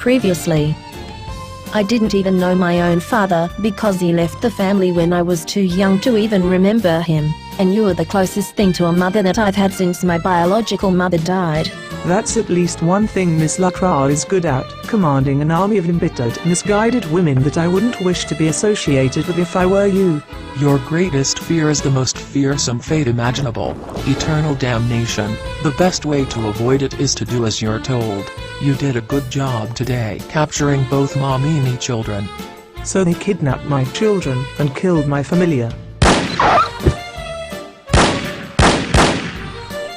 previously. I didn't even know my own father because he left the family when I was too young to even remember him, and you are the closest thing to a mother that I've had since my biological mother died. That's at least one thing Miss Lacroix is good at, commanding an army of embittered, misguided women that I wouldn't wish to be associated with if I were you. Your greatest fear is the most fearsome fate imaginable, eternal damnation. The best way to avoid it is to do as you're told. You did a good job today capturing both Mammini children. So they kidnapped my children and killed my familia.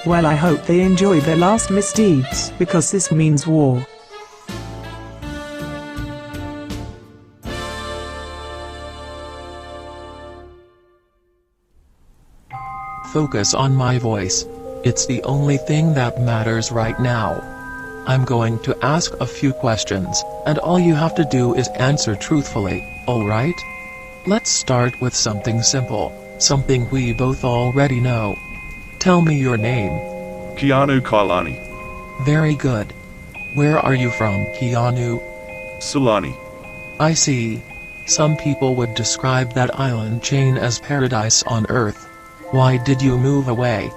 Well, I hope they enjoy their last misdeeds, because this means war. Focus on my voice. It's the only thing that matters right now. I'm going to ask a few questions, and all you have to do is answer truthfully, alright? Let's start with something simple, something we both already know. Tell me your name. Keanu Kailani. Very good. Where are you from, Keanu? Sulani. I see. Some people would describe that island chain as paradise on Earth. Why did you move away?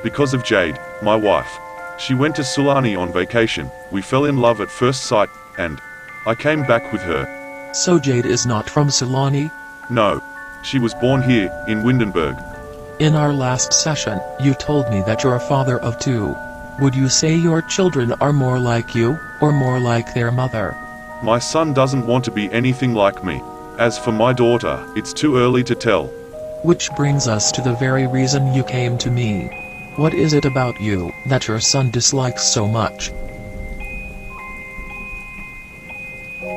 Because of Jade, my wife. She went to Sulani on vacation, we fell in love at first sight, and I came back with her. So Jade is not from Sulani? No. She was born here, in Windenburg. In our last session, you told me that you're a father of two. Would you say your children are more like you, or more like their mother? My son doesn't want to be anything like me. As for my daughter, it's too early to tell. Which brings us to the very reason you came to me. What is it about you that your son dislikes so much?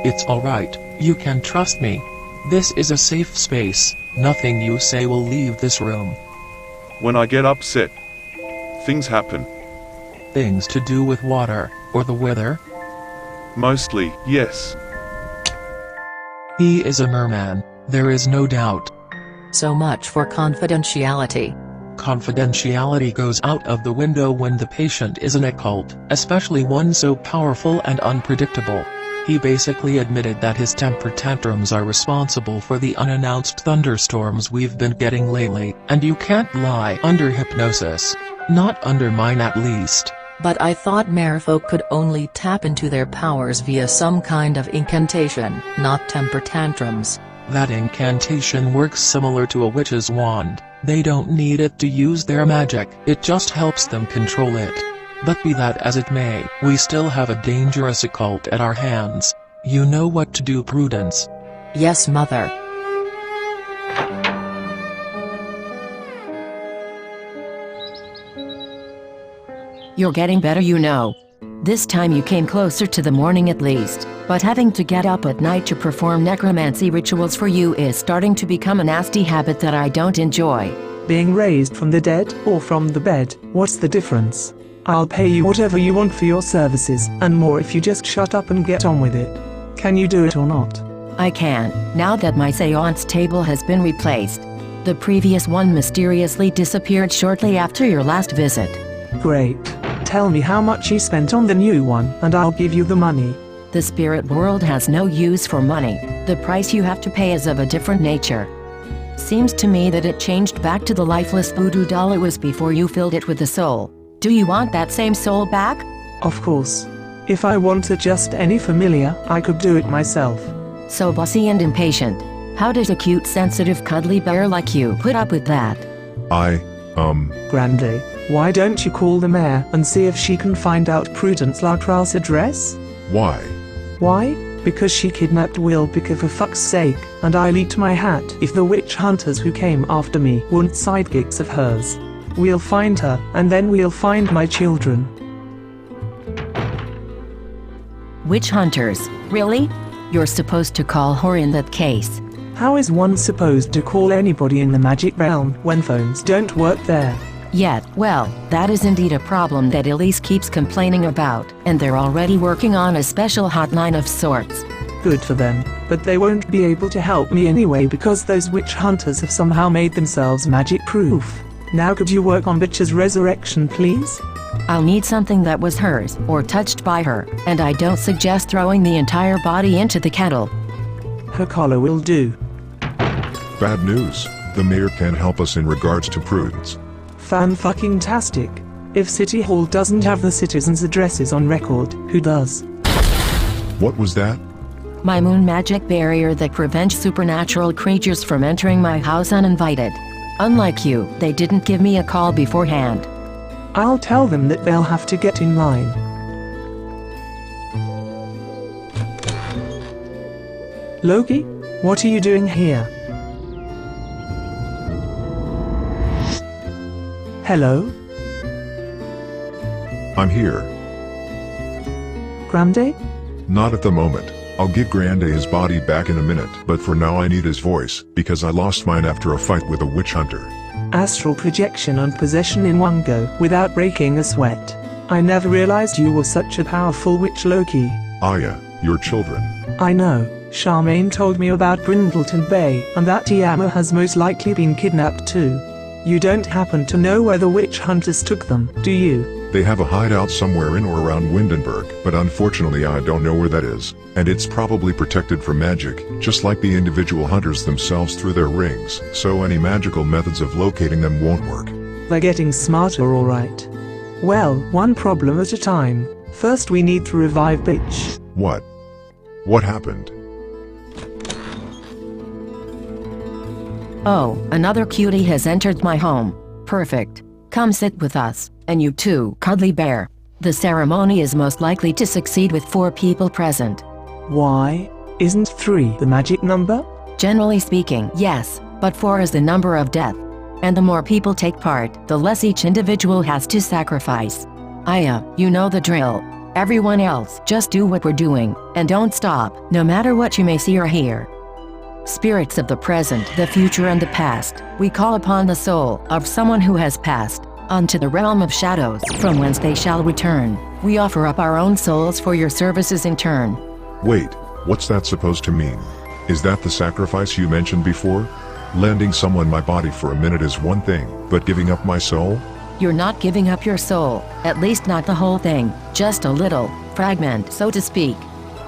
It's alright, you can trust me. This is a safe space, nothing you say will leave this room. When I get upset, things happen. Things to do with water, or the weather? Mostly, yes. He is a merman, there is no doubt. So much for confidentiality. Confidentiality goes out of the window when the patient is an occult, especially one so powerful and unpredictable. He basically admitted that his temper tantrums are responsible for the unannounced thunderstorms we've been getting lately, and you can't lie under hypnosis. Not under mine at least. But I thought merfolk could only tap into their powers via some kind of incantation, not temper tantrums. That incantation works similar to a witch's wand. They don't need it to use their magic, it just helps them control it. But be that as it may, we still have a dangerous occult at our hands. You know what to do, Prudence. Yes, Mother. You're getting better, you know. This time you came closer to the morning at least, but having to get up at night to perform necromancy rituals for you is starting to become a nasty habit that I don't enjoy. Being raised from the dead, or from the bed, what's the difference? I'll pay you whatever you want for your services, and more if you just shut up and get on with it. Can you do it or not? I can, now that my seance table has been replaced. The previous one mysteriously disappeared shortly after your last visit. Great. Tell me how much you spent on the new one, and I'll give you the money. The spirit world has no use for money. The price you have to pay is of a different nature. Seems to me that it changed back to the lifeless voodoo doll it was before you filled it with the soul. Do you want that same soul back? Of course. If I wanted just any familiar, I could do it myself. So bossy and impatient. How does a cute, sensitive, cuddly bear like you put up with that? Grande, why don't you call the mayor and see if she can find out Prudence Lacroix's address? Why? Why? Because she kidnapped Wilbica for fuck's sake, and I'll eat my hat if the witch hunters who came after me weren't sidekicks of hers. We'll find her, and then we'll find my children. Witch hunters, really? You're supposed to call her in that case. How is one supposed to call anybody in the magic realm when phones don't work there? Yet, well, that is indeed a problem that Elise keeps complaining about, and they're already working on a special hotline of sorts. Good for them, but they won't be able to help me anyway because those witch hunters have somehow made themselves magic-proof. Now could you work on Bitch's resurrection, please? I'll need something that was hers or touched by her, and I don't suggest throwing the entire body into the kettle. Her collar will do. Bad news. The mayor can help us in regards to prudence. Fan-fucking-tastic. If City Hall doesn't have the citizens' addresses on record, who does? What was that? My moon magic barrier that prevents supernatural creatures from entering my house uninvited. Unlike you, they didn't give me a call beforehand. I'll tell them that they'll have to get in line. Loki, what are you doing here? Hello? I'm here. Grande? Not at the moment. I'll give Grande his body back in a minute, but for now I need his voice, because I lost mine after a fight with a witch hunter. Astral projection on possession in one go, without breaking a sweat. I never realized you were such a powerful witch, Loki. Aya, your children. I know. Charmaine told me about Brindleton Bay, and that Tiamo has most likely been kidnapped too. You don't happen to know where the witch hunters took them, do you? They have a hideout somewhere in or around Windenburg, but unfortunately I don't know where that is, and it's probably protected from magic, just like the individual hunters themselves through their rings, so any magical methods of locating them won't work. They're getting smarter, alright. Well, one problem at a time. First we need to revive Bitch. What? What happened? Oh, another cutie has entered my home. Perfect. Come sit with us, and you too, cuddly bear. The ceremony is most likely to succeed with 4 people present. Why? Isn't 3 the magic number? Generally speaking, yes, but 4 is the number of death. And the more people take part, the less each individual has to sacrifice. Aya, you know the drill. Everyone else, just do what we're doing, and don't stop, no matter what you may see or hear. Spirits of the present, the future and the past, we call upon the soul of someone who has passed, unto the realm of shadows, from whence they shall return. We offer up our own souls for your services in turn. Wait, what's that supposed to mean? Is that the sacrifice you mentioned before? Lending someone my body for a minute is one thing, but giving up my soul? You're not giving up your soul, at least not the whole thing, just a little fragment, so to speak.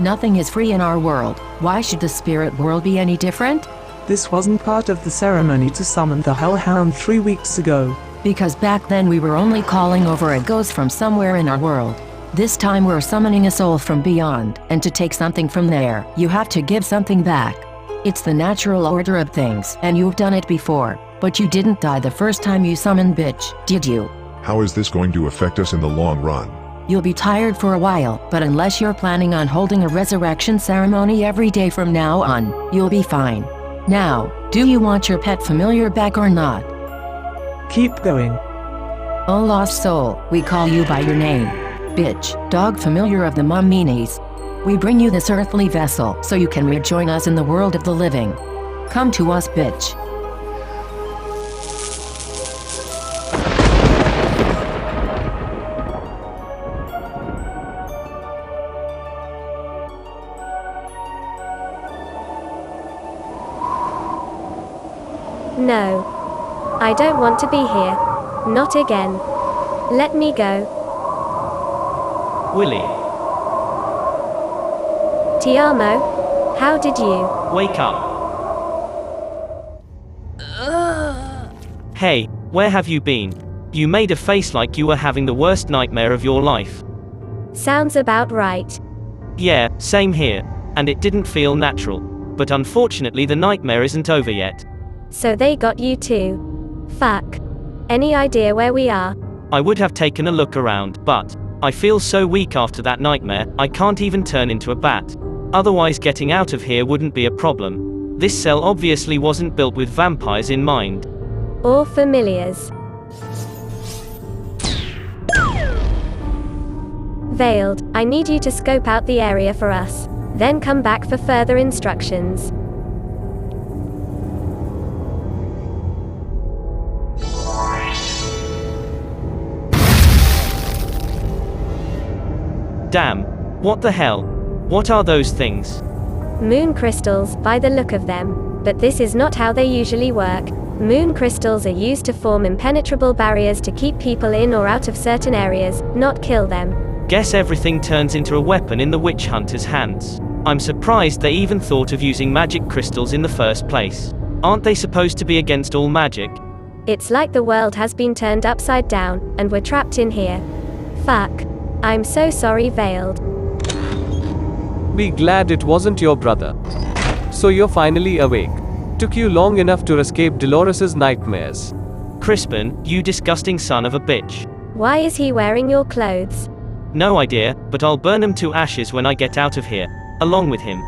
Nothing is free in our world. Why should the spirit world be any different? This wasn't part of the ceremony to summon the Hellhound 3 weeks ago. Because back then we were only calling over a ghost from somewhere in our world. This time we're summoning a soul from beyond, and to take something from there, you have to give something back. It's the natural order of things, and you've done it before, but you didn't die the first time you summoned Bitch, did you? How is this going to affect us in the long run? You'll be tired for a while, but unless you're planning on holding a resurrection ceremony every day from now on, you'll be fine. Now, do you want your pet familiar back or not? Keep going. Oh lost soul, we call you by your name. Bitch, dog familiar of the Mamminis. We bring you this earthly vessel so you can rejoin us in the world of the living. Come to us, bitch. No. I don't want to be here. Not again. Let me go. Willie, Tiamo, how did you? wake up. Hey, where have you been? You made a face like you were having the worst nightmare of your life. Sounds about right. Yeah, same here. And it didn't feel natural. But unfortunately the nightmare isn't over yet. So they got you too. Fuck. Any idea where we are? I would have taken a look around, but I feel so weak after that nightmare, I can't even turn into a bat. Otherwise getting out of here wouldn't be a problem. This cell obviously wasn't built with vampires in mind. Or familiars. Veiled, I need you to scope out the area for us. Then come back for further instructions. Damn. What the hell? What are those things? Moon crystals, by the look of them. But this is not how they usually work. Moon crystals are used to form impenetrable barriers to keep people in or out of certain areas, not kill them. Guess everything turns into a weapon in the witch hunter's hands. I'm surprised they even thought of using magic crystals in the first place. Aren't they supposed to be against all magic? It's like the world has been turned upside down, and we're trapped in here. Fuck. I'm so sorry, Veiled. Be glad it wasn't your brother. So you're finally awake. Took you long enough to escape Dolores's nightmares. Crispin, you disgusting son of a bitch. Why is he wearing your clothes? No idea, but I'll burn him to ashes when I get out of here. Along with him.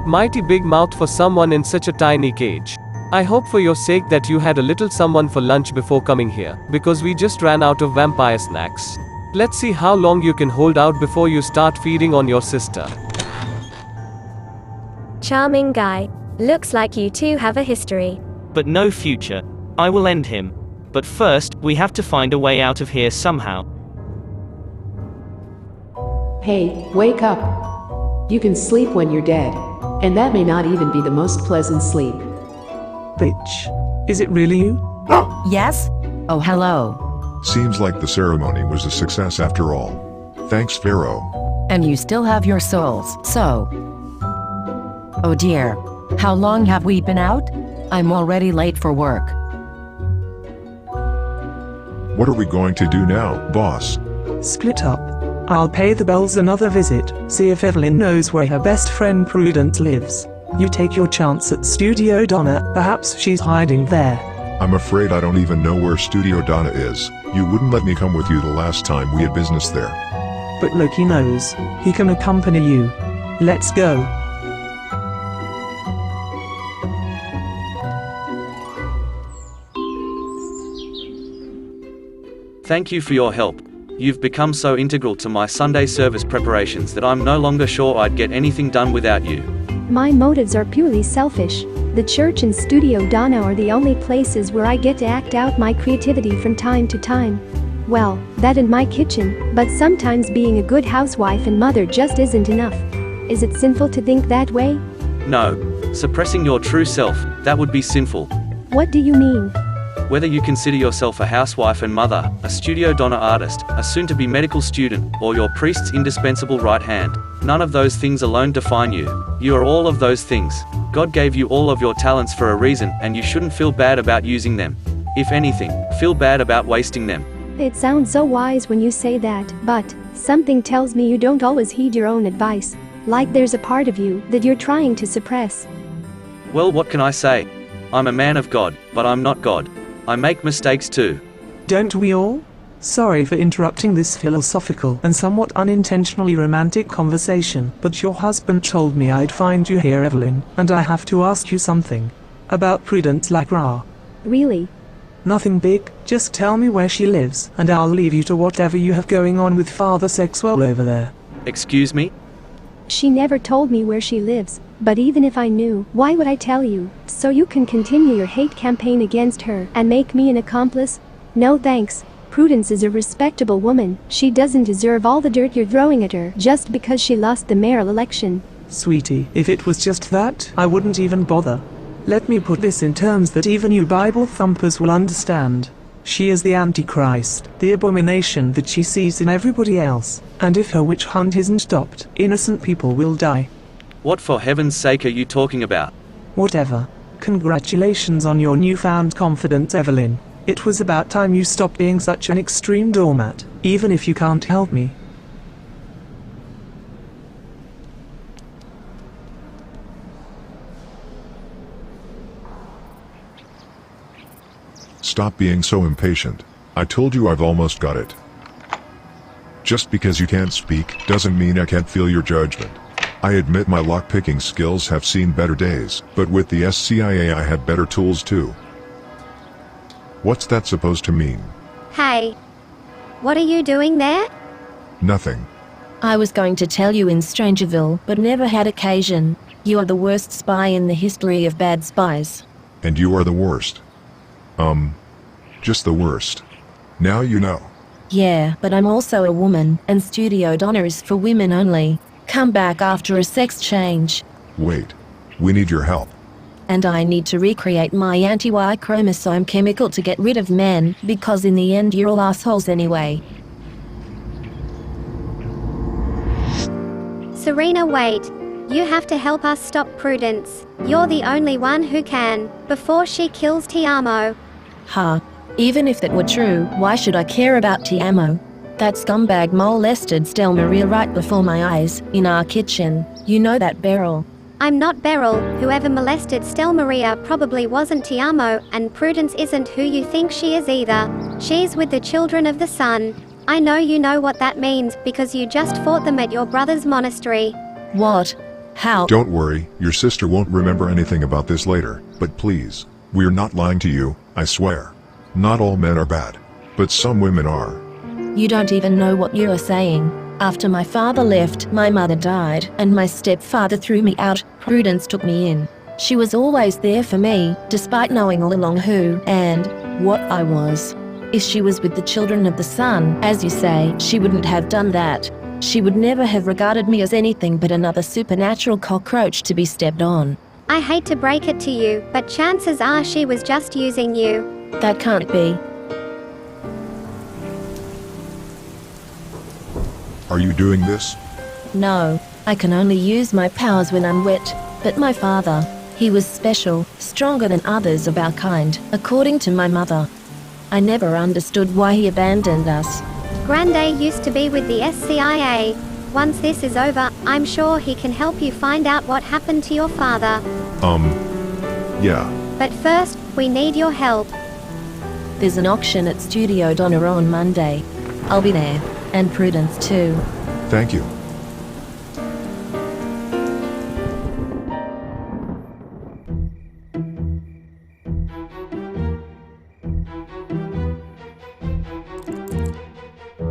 Mighty big mouth for someone in such a tiny cage. I hope for your sake that you had a little someone for lunch before coming here, because we just ran out of vampire snacks. Let's see how long you can hold out before you start feeding on your sister. Charming guy. Looks like you two have a history. But no future. I will end him. But first, we have to find a way out of here somehow. Hey, wake up. You can sleep when you're dead. And that may not even be the most pleasant sleep. Bitch. Is it really you? Yes? Oh, hello. Seems like the ceremony was a success after all. Thanks, Pharaoh. And you still have your souls, so. Oh dear. How long have we been out? I'm already late for work. What are we going to do now, boss? Split up. I'll pay the bells another visit, see if Evelyn knows where her best friend Prudence lives. You take your chance at Studio Donna, perhaps she's hiding there. I'm afraid I don't even know where Studio Donna is. You wouldn't let me come with you the last time we had business there. But Loki knows. He can accompany you. Let's go. Thank you for your help. You've become so integral to my Sunday service preparations that I'm no longer sure I'd get anything done without you. My motives are purely selfish. The church and Studio Donna are the only places where I get to act out my creativity from time to time. Well, that and my kitchen, but sometimes being a good housewife and mother just isn't enough. Is it sinful to think that way? No. Suppressing your true self, that would be sinful. What do you mean? Whether you consider yourself a housewife and mother, a Studio Donna artist, a soon-to-be medical student, or your priest's indispensable right hand, none of those things alone define you. You are all of those things. God gave you all of your talents for a reason, and you shouldn't feel bad about using them. If anything, feel bad about wasting them. It sounds so wise when you say that, but something tells me you don't always heed your own advice. Like there's a part of you that you're trying to suppress. Well, what can I say? I'm a man of God, but I'm not God. I make mistakes too. Don't we all? Sorry for interrupting this philosophical and somewhat unintentionally romantic conversation, but your husband told me I'd find you here, Evelyn, and I have to ask you something. About Prudence Lacroix. Really? Nothing big, just tell me where she lives, and I'll leave you to whatever you have going on with Father Sexwell over there. Excuse me? She never told me where she lives, but even if I knew, why would I tell you? So you can continue your hate campaign against her and make me an accomplice? No thanks. Prudence is a respectable woman. She doesn't deserve all the dirt you're throwing at her just because she lost the mayoral election. Sweetie, if it was just that, I wouldn't even bother. Let me put this in terms that even you Bible thumpers will understand. She is the Antichrist, the abomination that she sees in everybody else, and if her witch hunt isn't stopped, innocent people will die. What for heaven's sake are you talking about? Whatever. Congratulations on your newfound confidence, Evelyn. It was about time you stopped being such an extreme doormat, even if you can't help me. Stop being so impatient. I told you I've almost got it. Just because you can't speak doesn't mean I can't feel your judgment. I admit my lockpicking skills have seen better days, but with the SCIA I had better tools too. What's that supposed to mean? Hey. What are you doing there? Nothing. I was going to tell you in Strangerville, but never had occasion. You are the worst spy in the history of bad spies. And you are the worst. Just the worst. Now you know. Yeah, but I'm also a woman, and Studio Donna is for women only. Come back after a sex change. Wait. We need your help. and I need to recreate my anti-Y chromosome chemical to get rid of men, because in the end you're all assholes anyway. Serena, wait. You have to help us stop Prudence. You're the only one who can, before she kills Tiamo. Huh. Even if that were true, why should I care about Tiamo? That scumbag molested Maria right before my eyes, in our kitchen. You know that, Beryl. I'm not Beryl. Whoever molested Maria probably wasn't Tiamo, and Prudence isn't who you think she is either. She's with the children of the sun. I know you know what that means, because you just fought them at your brother's monastery. What? How? Don't worry, your sister won't remember anything about this later, but please, we're not lying to you, I swear. Not all men are bad, but some women are. You don't even know what you are saying. After my father left, my mother died, and my stepfather threw me out. Prudence took me in. She was always there for me, despite knowing all along who and what I was. If she was with the children of the sun, as you say, she wouldn't have done that. She would never have regarded me as anything but another supernatural cockroach to be stepped on. I hate to break it to you, but chances are she was just using you. That can't be. Are you doing this? No, I can only use my powers when I'm wet. But my father, he was special, stronger than others of our kind, according to my mother. I never understood why he abandoned us. Grande used to be with the SCIA. Once this is over, I'm sure he can help you find out what happened to your father. Yeah. But first, we need your help. There's an auction at Studio Donna on Monday. I'll be there. And Prudence too. Thank you.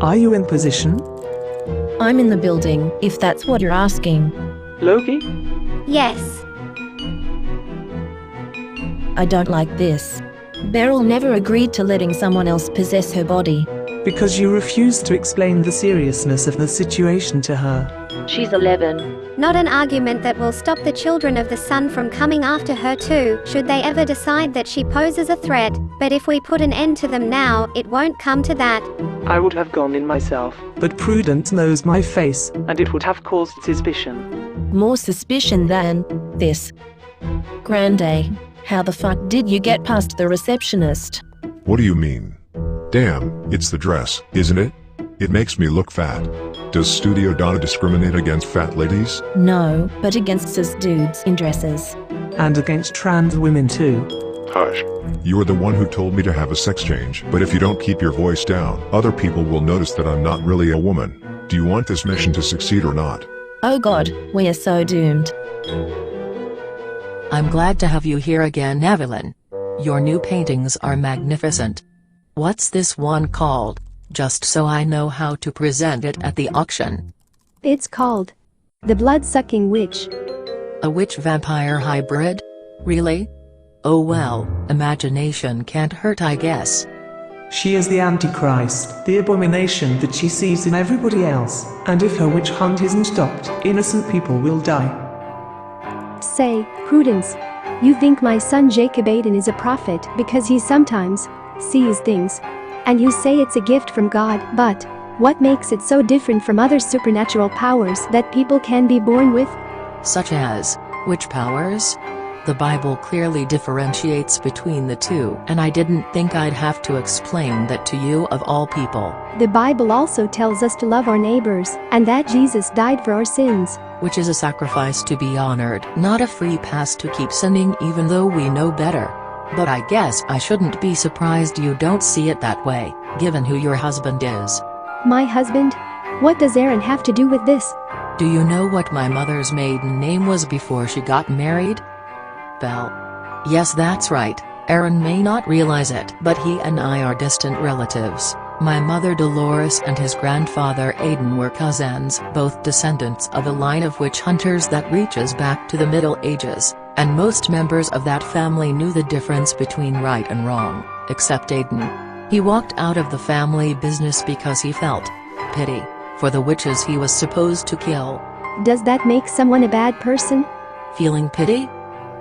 Are you in position? I'm in the building, if that's what you're asking. Loki? Yes. I don't like this. Beryl never agreed to letting someone else possess her body. Because you refused to explain the seriousness of the situation to her. She's 11. Not an argument that will stop the children of the sun from coming after her too, should they ever decide that she poses a threat. But if we put an end to them now, it won't come to that. I would have gone in myself. But Prudence knows my face, and it would have caused suspicion. More suspicion than this. Grande, how the fuck did you get past the receptionist? What do you mean? Damn, it's the dress, isn't it? It makes me look fat. Does Studio Donna discriminate against fat ladies? No, but against cis dudes in dresses. And against trans women too. Hush. You are the one who told me to have a sex change, but if you don't keep your voice down, other people will notice that I'm not really a woman. Do you want this mission to succeed or not? Oh god, we are so doomed. I'm glad to have you here again, Evelyn. Your new paintings are magnificent. What's this one called? Just so I know how to present it at the auction. It's called The Blood-Sucking Witch. A witch-vampire hybrid? Really? Oh well, imagination can't hurt, I guess. She is the Antichrist, the abomination that she sees in everybody else, and if her witch hunt isn't stopped, innocent people will die. Say, Prudence, you think my son Jacob Aiden is a prophet because he sometimes sees things, and you say it's a gift from God, but what makes it so different from other supernatural powers that people can be born with? Such as witch powers? The Bible clearly differentiates between the two, and I didn't think I'd have to explain that to you of all people. The Bible also tells us to love our neighbors, and that Jesus died for our sins. Which is a sacrifice to be honored, not a free pass to keep sinning even though we know better. But I guess I shouldn't be surprised you don't see it that way, given who your husband is. My husband? What does Aaron have to do with this? Do you know what my mother's maiden name was before she got married? Belle. Yes, that's right. Aaron may not realize it, but he and I are distant relatives. My mother Dolores and his grandfather Aiden were cousins, both descendants of a line of witch hunters that reaches back to the Middle Ages, and most members of that family knew the difference between right and wrong, except Aiden. He walked out of the family business because he felt pity for the witches he was supposed to kill. Does that make someone a bad person? Feeling pity?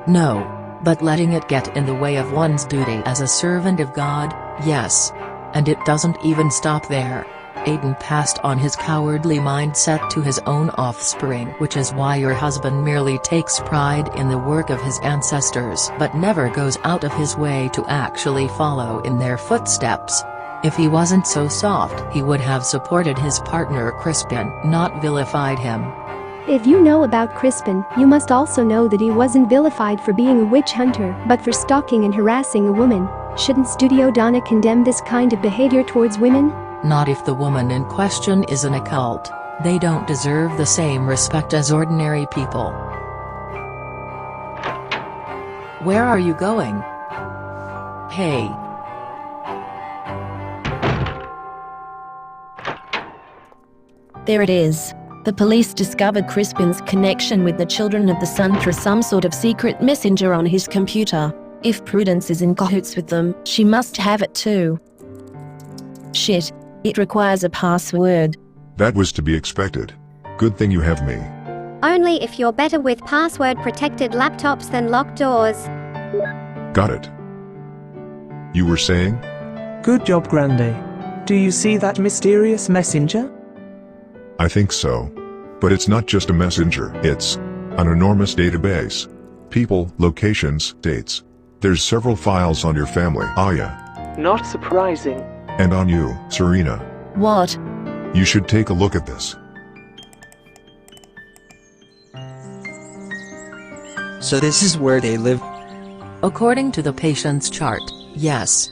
No. But letting it get in the way of one's duty as a servant of God, yes. And it doesn't even stop there. Aiden passed on his cowardly mindset to his own offspring, which is why your husband merely takes pride in the work of his ancestors but never goes out of his way to actually follow in their footsteps. If he wasn't so soft, he would have supported his partner Crispin, not vilified him. If you know about Crispin, you must also know that he wasn't vilified for being a witch hunter, but for stalking and harassing a woman. Shouldn't Studio Donna condemn this kind of behavior towards women? Not if the woman in question is an occult. They don't deserve the same respect as ordinary people. Where are you going? Hey. There it is. The police discovered Crispin's connection with the Children of the Sun through some sort of secret messenger on his computer. If Prudence is in cahoots with them, she must have it too. Shit. It requires a password. That was to be expected. Good thing you have me. Only if you're better with password-protected laptops than locked doors. Got it. You were saying? Good job, Grande. Do you see that mysterious messenger? I think so. But it's not just a messenger, it's an enormous database. People, locations, dates. There's several files on your family, Aya. Not surprising. And on you, Serena. What? You should take a look at this. So this is where they live? According to the patient's chart, yes.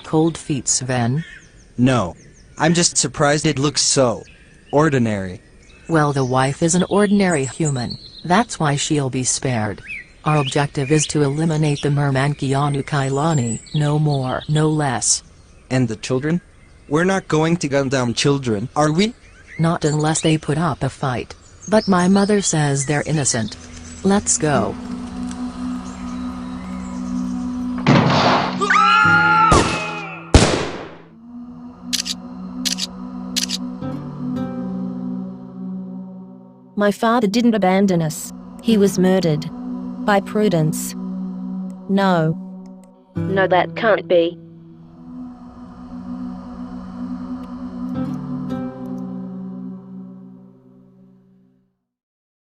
Cold feet, Sven? No. I'm just surprised it looks so ordinary. Well, the wife is an ordinary human. That's why she'll be spared. Our objective is to eliminate the Mermankianu Kailani, no more, no less. And the children? We're not going to gun down children, are we? Not unless they put up a fight. But my mother says they're innocent. Let's go. My father didn't abandon us. He was murdered. By Prudence. No. No, that can't be.